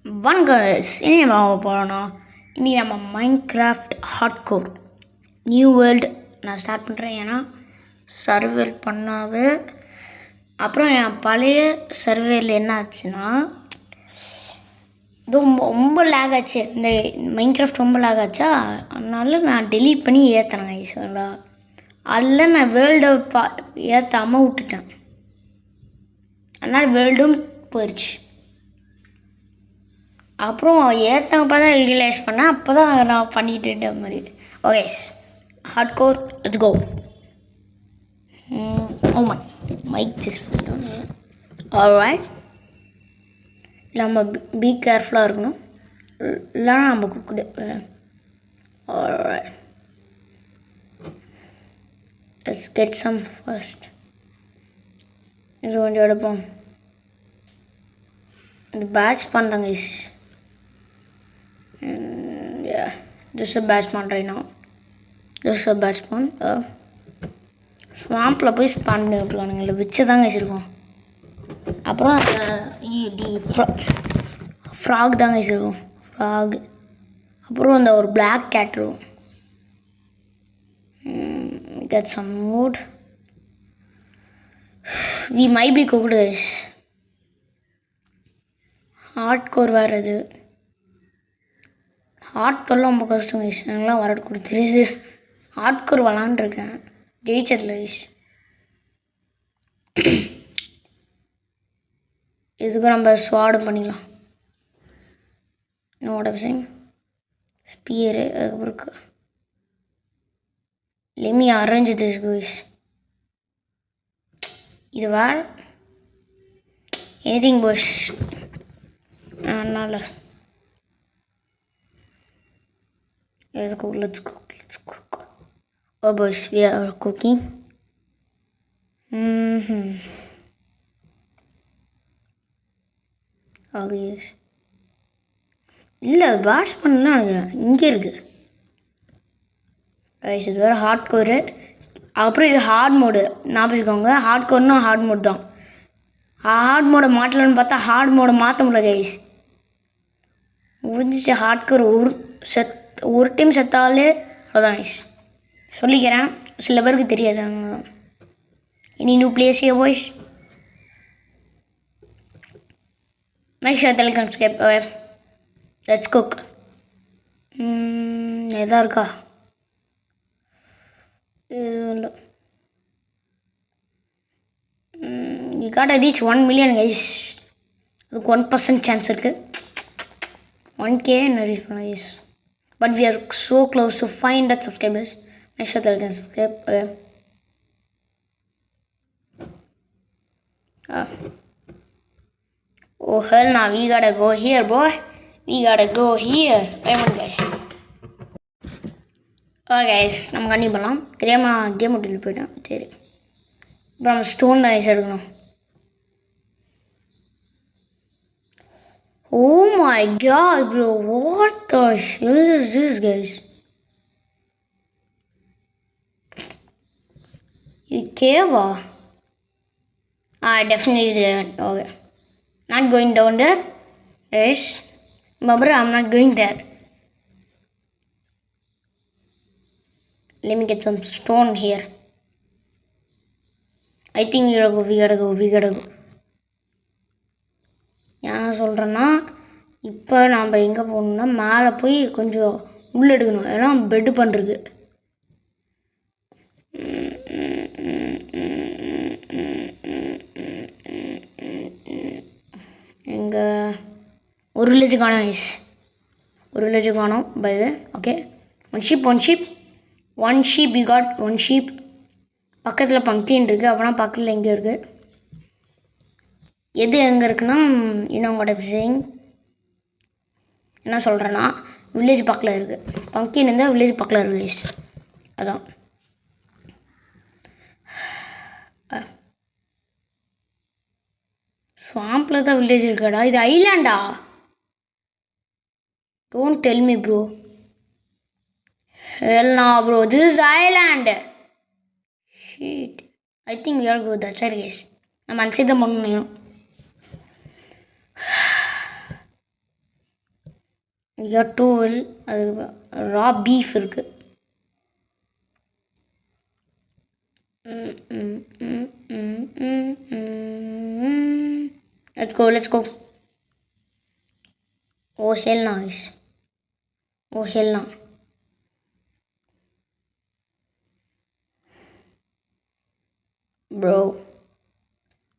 இனி நம்ம போகிறோன்னா இனி நம்ம மைன்கிராஃப்ட் ஹார்ட்கோர் நியூ வேர்ல்டு நான் ஸ்டார்ட் பண்ணுறேன். ஏன்னா சர்வேல் பண்ணாவே அப்புறம் என் பழைய சர்வேல என்ன ஆச்சுன்னா இது ரொம்ப லேக் ஆச்சு. இந்த மைன்கிராஃப்ட் ரொம்ப லேக் ஆச்சா, அதனால நான் டெலீட் பண்ணி ஏற்றினேன் ஈஸ்வரா. அதில் நான் வேர்ல்டை ஏற்றாமல் விட்டுட்டேன். அதனால் வேர்ல்டும் போயிடுச்சு. அப்புறம் ஏற்றப்போ தான் ரியலைஸ் பண்ணேன். அப்போ தான் நான் பண்ணிகிட்டு இருந்த மாதிரி. Okay, hardcore let's go. Oh mic just alright. நம்ம பி கேர்ஃபுல்லாக இருக்கணும், இல்லைன்னா நம்ம cooked. Alright, let's get some first. இது கொஞ்சம் எடுப்போம். இந்த பேட்ச் பண்ணாங்க is this is a bad spawn right now. This is a bad spawn. ஸ்வாம்பில் போய் ஸ்பான் பண்ணி விட்ருக்கானுங்க, இல்லை வச்சு தாங்க வச்சுருக்கோம். அப்புறம் ஃப்ராக் தாங்க வச்சுருக்கோம், ஃப்ராக். அப்புறம் அந்த ஒரு பிளாக் கேட் இருக்கும். get some wood. we might be cooked guys. Hardcore வேறு இது. ஹார்ட்கோர்லாம் ரொம்ப கஷ்டம் கைஸ், எனக்குலாம் வர கொடுத்துருது. ஹார்ட்கோர் விளாண்டுருக்கேன், ஜெயிச்சதில்ல கைஸ். இதுக்கு நம்ம ஸ்வாடு பண்ணிக்கலாம். நோட விஷயம் ஸ்பியரு. அதுக்கப்புறம் லெமி அரேஞ்ச் திஸ் கைஸ். இது வேறு எனிதிங் பாய்ஸ். அதனால் let's cook. Oh boys, we are cooking. Okay, yes. இல்லை வாஷ் பண்ணலாம் நினைக்கிறேன், இங்கே இருக்குது கைஸ். இது வேறு ஹார்ட்கோரு. அப்புறம் இது ஹார்ட் மோடு. நான் வச்சுக்கோங்க, ஹார்ட்கோர்னா ஹார்ட் மோட் தான். ஹார்ட் மோடை மாட்டலான்னு பார்த்தா ஹார்ட் மோடை மாற்ற முடியல கைஸ். முடிஞ்சிச்சு. ஹார்ட்கோர் ஒரு டைம் செத்தாலே அதான் கைஸ். சொல்லிக்கிறேன், சில பேருக்கு தெரியாதாங்க. இனி new place here boys. Make sure to like and subscribe. Let's cook. எதா இருக்கா? இல்லை, you gotta reach 1 million guys. அதுக்கு 1% சான்ஸ் இருக்குது. 1K ரீச் பண்ண guys. But we are so close to 500 subscribers. Make sure that you can subscribe. Oh hell nah, we gotta go here boy. We gotta go here. Come on guys. Okay guys, நம்ம கண்ணி பண்ணலாம். தெரியாமல் game விட்டு போயிட்டோம். சரி, இப்போ நம்ம stone தான் எடுக்கணும். Oh my god bro, what the hell is this guys? You cave? Definitely didn't. Okay, not going down there. Yes, but I'm not going there. Let me get some stone here. I think we gotta go. ஏன் சொல்கிறேன்னா, இப்போ நாம் எங்கே போகணுன்னா மேலே போய் கொஞ்சம் உள்ளே எடுக்கணும். ஏன்னா பெட்டு பண்ணுறது எங்கே ஒரு வில்லேஜ் காணும் ஐஸ். ஒரு வில்லேஜ் காணும் by way. Okay, one sheep you got one sheep. பக்கத்தில் பங்கின் இருக்குது. அப்போனா பக்கத்தில் எங்கேயோ இருக்குது. எது எங்கே இருக்குன்னா, இன்னும் கூட சேயிங் என்ன சொல்கிறேன்னா, வில்லேஜ் பக்கத்தில் இருக்குது. பங்கின் இருந்தால் வில்லேஜ் பக்கத்தில் இருக்குது கைஸ். அதான் ஸ்வாம்பில் தான் வில்லேஜ் இருக்காடா. இது ஐலாண்டா? Don't tell me bro. Hell nah bro, this is island. Shit, I think we are go that side guys. நம்ம அந்த சைடு தான் பண்ணணும். டூவில் அது ரா பீஃப் இருக்குது. Let's go. Oh hell nice. Oh hell no. Bro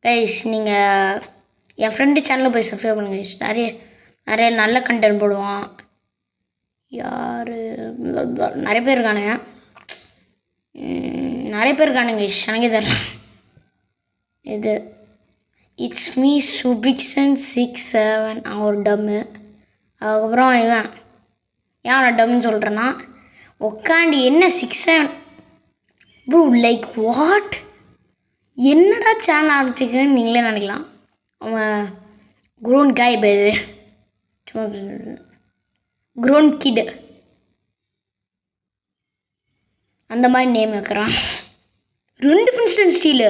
guys நீங்கள் என் friend சேனலில் போய் சப்ஸ்கிரைப் பண்ணுங்க கைஸ். நிறைய நல்ல கண்டென்ட் போடுவான். யார் நிறைய பேர் இருக்கானுங்க கைஸ். எனக்கே தெரியல. இது இட்ஸ் மீ சுபிக்சன் 67 அவன் ஒரு டம்மு. அதுக்கப்புறம் இவன் ஏன் நான் டம்முன்னு சொல்கிறேன்னா உக்காண்டி என்ன 67 ப்ரோ லைக் வாட் என்னடா சேனல் ஆரம்பிச்சிருக்கேன்னு நீங்களே நினைக்கலாம். அவன் க்ரோன் காய் பேது க்ரோன் கிட் அந்த மாதிரி நேம் வைக்கிறான். 2 ஃபின்ஸ்டன் ஸ்டீலு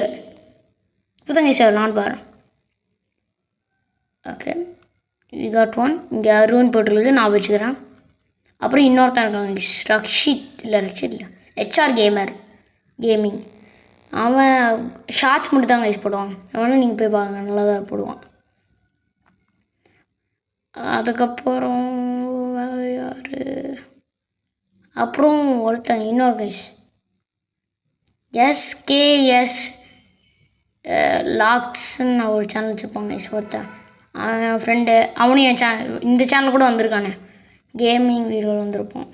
இப்போ தாங்க சார் நான் பாரு. Okay we got one. இங்கே அருவன் போட்டுருக்கு நான் வச்சுக்கிறேன். அப்புறம் இன்னொருத்தன் இருக்காங்க ரக்ஷித் இல்லை ஹெச்ஆர் கேமிங். அவன் ஷார்ட்ஸ் மட்டும் தான் கைஸ் போடுவான். அவனும் நீங்கள் போய் பாருங்க நல்லா தான் போடுவான். அதுக்கப்புறம் யார் அப்புறம் ஒருத்தன் இன்னொரு கைஸ் எஸ்கேஎஸ் லாக்ஸ்ன்னு ஒரு சேனல் வச்சுருப்பாங்க கைஸ். ஒருத்தன் அவன் ஃப்ரெண்டு அவனும் என் இந்த சேனல் கூட வந்திருக்கானே கேமிங் வீடியோவில் வந்திருப்பான்.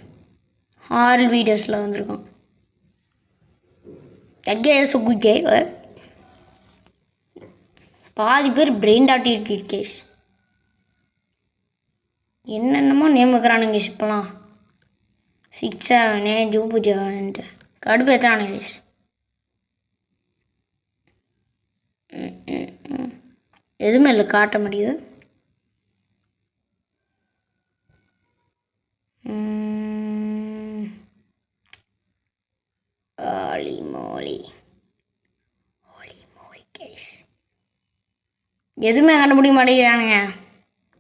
ஹாரல் வீடியோஸில் வந்திருக்கான். Yes good K. பாதி பேர் பிரெயின் டாட்டி கேஸ் என்னென்னமோ நேம் வைக்கிறானுங்க கேஸ். இப்போலாம் 67 ஜூப்பு ஜவன்ட்டு கடுப்பு ஏற்றானுங்க கேஸ். எதுவுமே இல்லை காட்ட முடியுது. ஹோலி கேஸ் எதுவுமே கண்டுபிடிக்க மாட்டேங்கிறானுங்க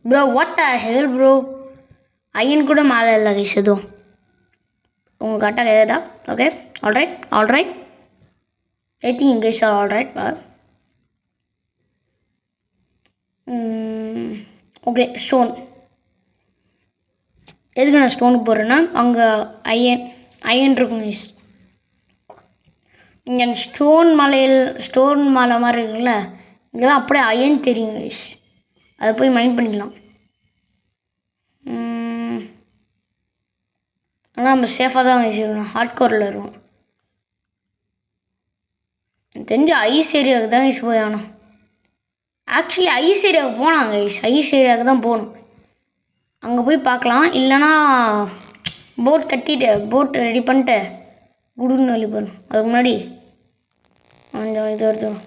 bro. What the hell bro. Iron கூட மேலே இல்லை கைஸ் எதுவும் உங்களுக்கு கரெக்டாக எதா. Okay alright I think guys are alright. Okay stone எதுக்கு நான் ஸ்டோனுக்கு போடுறேன்னா அங்கே ஐயன் இருக்கும் கைஸ். இங்கே ஸ்டோன் மலை மாதிரி இருக்குல்ல இதெல்லாம் அப்படியே அயன் தெரியும் கைஸ். அதை போய் மைண்ட் பண்ணிக்கலாம். ஆனால் நம்ம சேஃபாக தான் வச்சுருக்கணும். ஹார்ட் கோரில் இருக்கும். எனக்கு தெரிஞ்சு ஐஸ் ஏரியாவுக்கு தான் கைஸ் போய் ஆகணும். ஆக்சுவலி ஐஸ் ஏரியாவுக்கு போனாங்க கைஸ். ஐஸ் ஏரியாவுக்கு தான் போகணும். அங்கே போய் பார்க்கலாம். இல்லைனா போட் ரெடி பண்ணிட்டு குடுன்னு வழி போகணும். அதுக்கு முன்னாடி கொஞ்சம் இது எடுத்துடும்.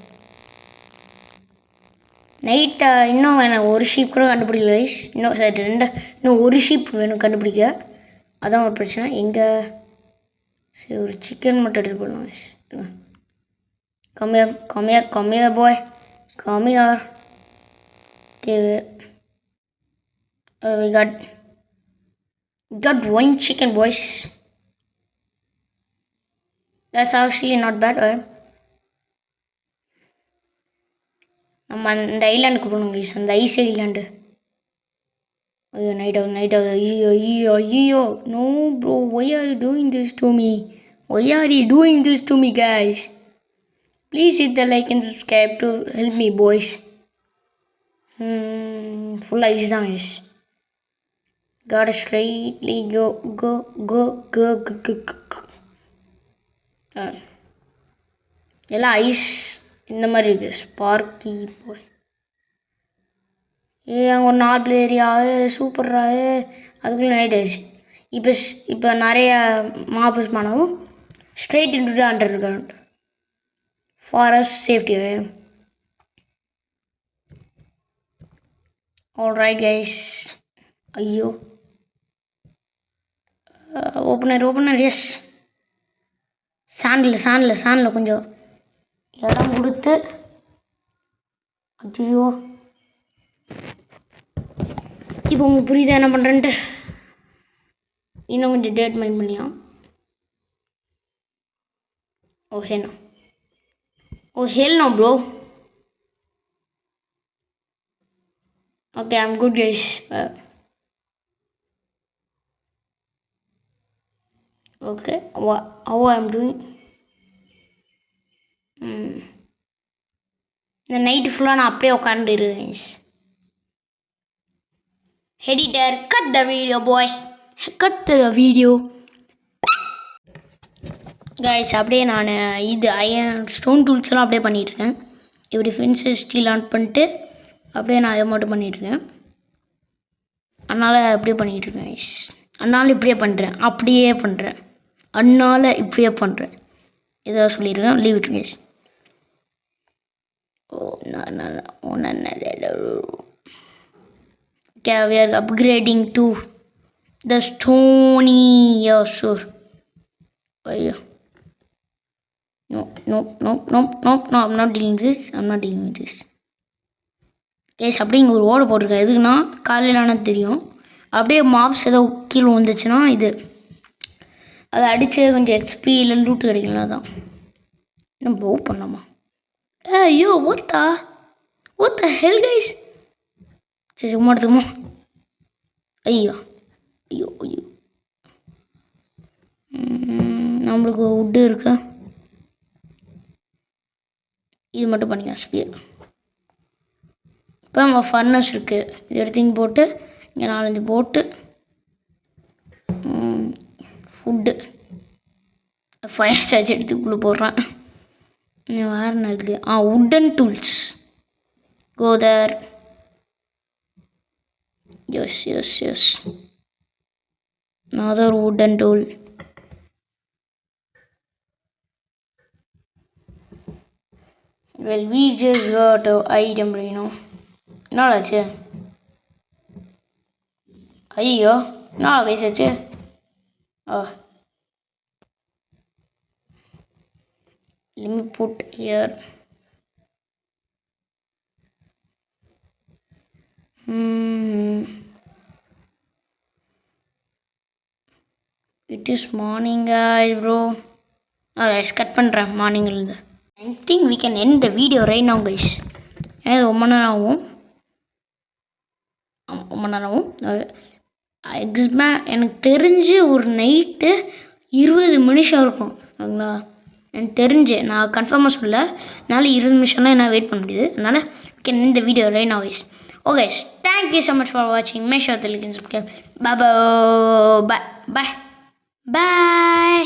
நைட்டை இன்னும் வேணாம். ஒரு ஷீப் கூட கண்டுபிடிக்கல கைஸ். இன்னும் ஒரு ஷீப் வேணும் கண்டுபிடிக்க. அதான் ஒரு பிரச்சனை. எங்கே சரி ஒரு சிக்கன் மட்டும் எடுத்து போடலாம் கைஸ். கம்மியார் பாய் கம்மியார். We got one chicken boys. That's actually not bad. நம்ம அந்த ஐலாண்டுக்கு போகணும் கைஸ். அந்த ஐஸ் ஐலாண்டு. ஐயோ நைட் ஆகுது. ஐயோ no bro why are you doing this to me guys? Please hit the like and subscribe to help me boys. Full ice தான் guys. Gotta straightly go. எல்லாம் ice இந்த மாதிரி இருக்குது. Sparky போய் அங்கே ஒரு நார்மல் ஏரியா சூப்பர்ரா. அதுக்குள்ளே நைட் ஆயிடுச்சு. இப்போ நிறைய மாபஸ் மானவும் straight into underground forest safety. Alright guys. ஐயோ ஓப்பனர் எஸ். சாண்டில் கொஞ்சம் இடம் கொடுத்து. ஐயோ இப்போ உங்களுக்கு புரியுதா என்ன பண்ணுறேன்ட்டு. இன்னும் கொஞ்சம் டேட் மைண்ட் பண்ணலாம். Oh hell no bro. Okay, I'm good guys. Okay, how I'm doing. இந்த நைட்டு ஃபுல்லாக நான் அப்படியே உட்காந்துருக்கேன் guys. Editor cut the video பாய், கட் த வீடியோ கைஸ். அப்படியே நான் இது ஸ்டோன் டூல்ஸ்லாம் அப்படியே பண்ணிகிட்ருக்கேன். இப்படி ஃபென்ஸு ஸ்டீல் ஆன் பண்ணிட்டு அப்படியே நான் இதை மட்டும் பண்ணிகிட்ருக்கேன். அதனால் அப்படியே பண்ணிகிட்ருக்கேன் கைஸ். அதனால் இப்படியே பண்ணுறேன், அப்படியே பண்ணுறேன், அதனால் இப்படியே பண்ணுறேன். இதை சொல்லியிருக்கேன். Leave it guys. Okay, we are upgrading to the stony. Yeah, sure. Oh, yeah. No, I'm not dealing with this. கேஸ் அப்படிங்க ஒரு ஓடை போட்டிருக்கேன். எதுக்குன்னா காலையிலான தெரியும். அப்படியே மாப்ஸ் ஏதோ கீழே வந்துச்சுன்னா இது அதை அடித்து கொஞ்சம் எக்ஸ்பி இல்லை லூட்டு கிடைக்கலாம். தான் இன்னும் போ பண்ணலாமா? ஐயோ what the hell guys. சரி சும்மா எடுத்துக்குமா. ஐயோ நம்மளுக்கு வுட்டு இருக்கா? இது மட்டும் பண்ணிக்கலாம் ஸ்பீட். இப்போ நம்ம ஃபர்னஸ் இருக்குது, இது எடுத்து இங்கே போட்டு இங்கே 4-5 போட்டு ஃபுட்டு ஃபயர் சார்ஜ் எடுத்துக்குள்ளே போடுறேன். வேறு என்ன இருக்குது? Wooden tools go there. Yes. Another wooden tool. Well, we just got an item, என்னாச்சு? ஐயோ என்ன கைசாச்சு? Let me put here. It is morning guys bro. Guys, cut பண்ணுறேன் மார்னிங்லேருந்து. I think we can end the video right now guys. ஏன்னா ரொம்ப நேரம் ஆகும். எனக்கு தெரிஞ்சு ஒரு நைட்டு 20 நிமிஷம் இருக்கும். ஓகேங்களா? எனக்கு தெரிஞ்சு, நான் கன்ஃபார்மாக சொல்ல, அதனால் 20 நிமிஷம்லாம் என்ன வெயிட் பண்ண முடியுது. அதனால் we can end the video right now guys. Okay, thank you so much for watching. Make sure to like and subscribe. Bye.